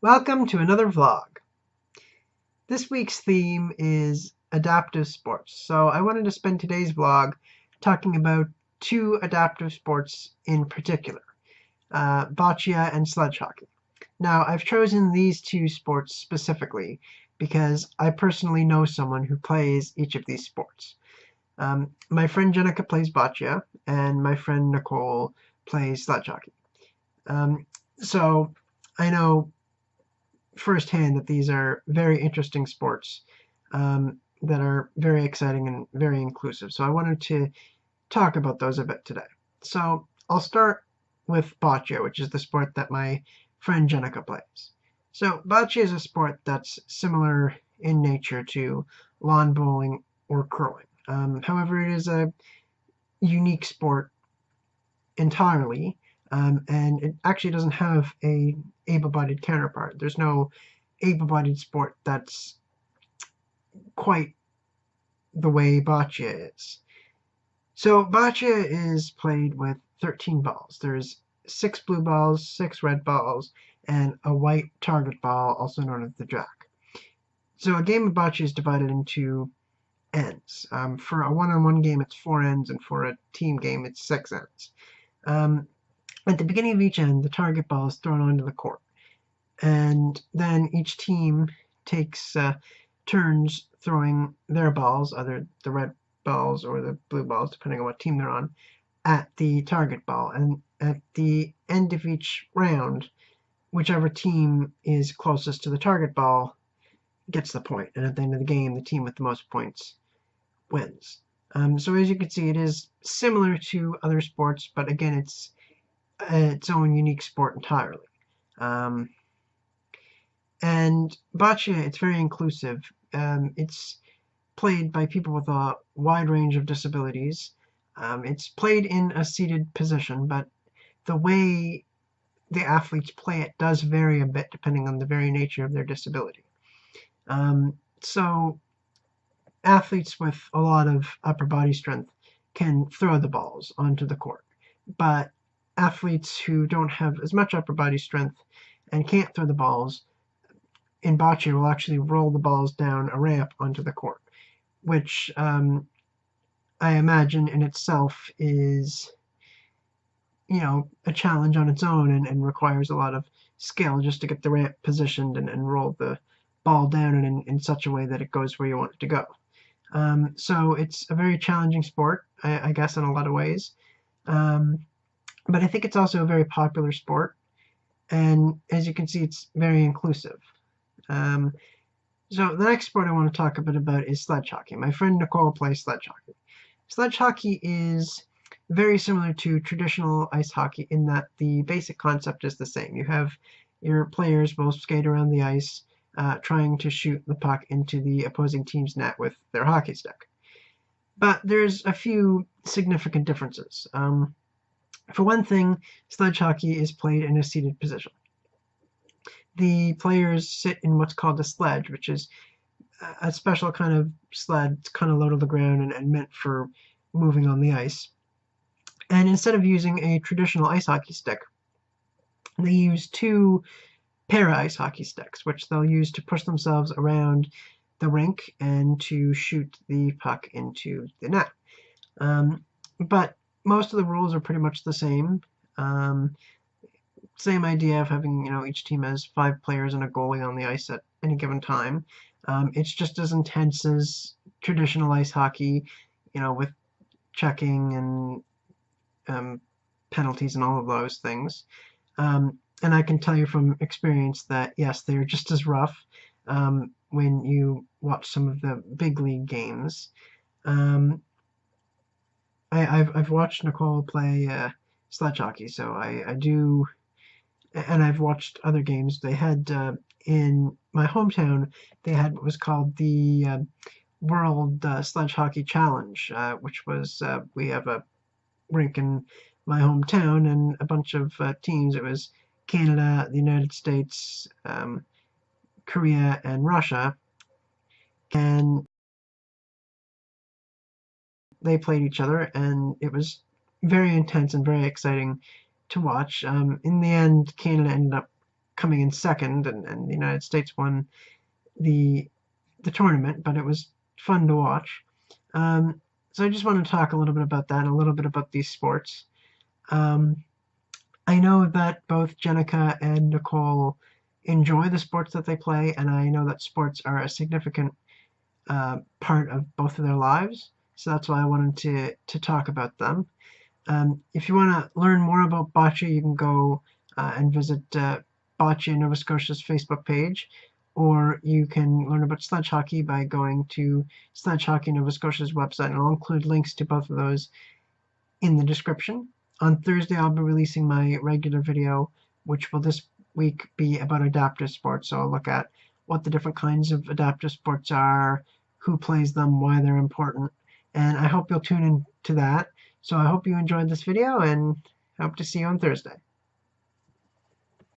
Welcome to another vlog. This week's theme is adaptive sports. So I wanted to spend today's vlog talking about two adaptive sports in particular, boccia and sledge hockey. Now I've chosen these two sports specifically because I personally know someone who plays each of these sports. My friend Jennica plays boccia and my friend Nicole plays sledge hockey. So I know firsthand that these are very interesting sports that are very exciting and very inclusive. So I wanted to talk about those a bit today. So I'll start with boccia, which is the sport that my friend Jennica plays. So boccia is a sport that's similar in nature to lawn bowling or curling. However, it is a unique sport entirely, and it actually doesn't have a able-bodied counterpart. There's no able-bodied sport that's quite the way boccia is. So boccia is played with 13 balls. There's 6 blue balls, 6 red balls, and a white target ball, also known as the jack. So a game of boccia is divided into ends. For a one-on-one game, it's 4 ends, and for a team game, it's 6 ends. At the beginning of each end, the target ball is thrown onto the court, and then each team takes turns throwing their balls, either the red balls or the blue balls, depending on what team they're on, at the target ball. And at the end of each round, whichever team is closest to the target ball gets the point, and at the end of the game, the team with the most points wins. So as you can see, it is similar to other sports, but again, it's its own unique sport entirely. And boccia, it's very inclusive. It's played by people with a wide range of disabilities. It's played in a seated position, but the way the athletes play it does vary a bit depending on the very nature of their disability. So athletes with a lot of upper body strength can throw the balls onto the court, but athletes who don't have as much upper body strength and can't throw the balls in boccia will actually roll the balls down a ramp onto the court, which I imagine in itself is, a challenge on its own and requires a lot of skill just to get the ramp positioned and roll the ball down in such a way that it goes where you want it to go. So it's a very challenging sport, I guess, in a lot of ways. But I think it's also a very popular sport, and as you can see, it's very inclusive. So the next sport I want to talk a bit about is sledge hockey. My friend Nicole plays sledge hockey. Sledge hockey is very similar to traditional ice hockey in that the basic concept is the same. You have your players will skate around the ice trying to shoot the puck into the opposing team's net with their hockey stick. But there's a few significant differences. For one thing, sledge hockey is played in a seated position. The players sit in what's called a sledge, which is a special kind of sled. It's kind of low to the ground and meant for moving on the ice. And instead of using a traditional ice hockey stick, they use 2 para-ice hockey sticks, which they'll use to push themselves around the rink and to shoot the puck into the net. But most of the rules are pretty much the same. Same idea of having, each team has 5 players and a goalie on the ice at any given time. It's just as intense as traditional ice hockey, with checking and penalties and all of those things. And I can tell you from experience that, yes, they're just as rough when you watch some of the big league games. I've watched Nicole play sledge hockey, so I do, and I've watched other games. They had in my hometown, they had what was called the World Sledge Hockey Challenge, which was we have a rink in my hometown and a bunch of teams. It was Canada, the United States, Korea, and Russia, and they played each other, and it was very intense and very exciting to watch. In the end, Canada ended up coming in second, and the United States won the tournament, but it was fun to watch. So I just want to talk a little bit about that and a little bit about these sports. I know that both Jennica and Nicole enjoy the sports that they play, and I know that sports are a significant part of both of their lives. So that's why I wanted to talk about them. If you want to learn more about bocce, you can go and visit Boccia Nova Scotia's Facebook page, or you can learn about sledge hockey by going to Sledge Hockey Nova Scotia's website, and I'll include links to both of those in the description. On Thursday, I'll be releasing my regular video, which will this week be about adaptive sports. So I'll look at what the different kinds of adaptive sports are, who plays them, why they're important, and I hope you'll tune in to that. So I hope you enjoyed this video, and hope to see you on Thursday.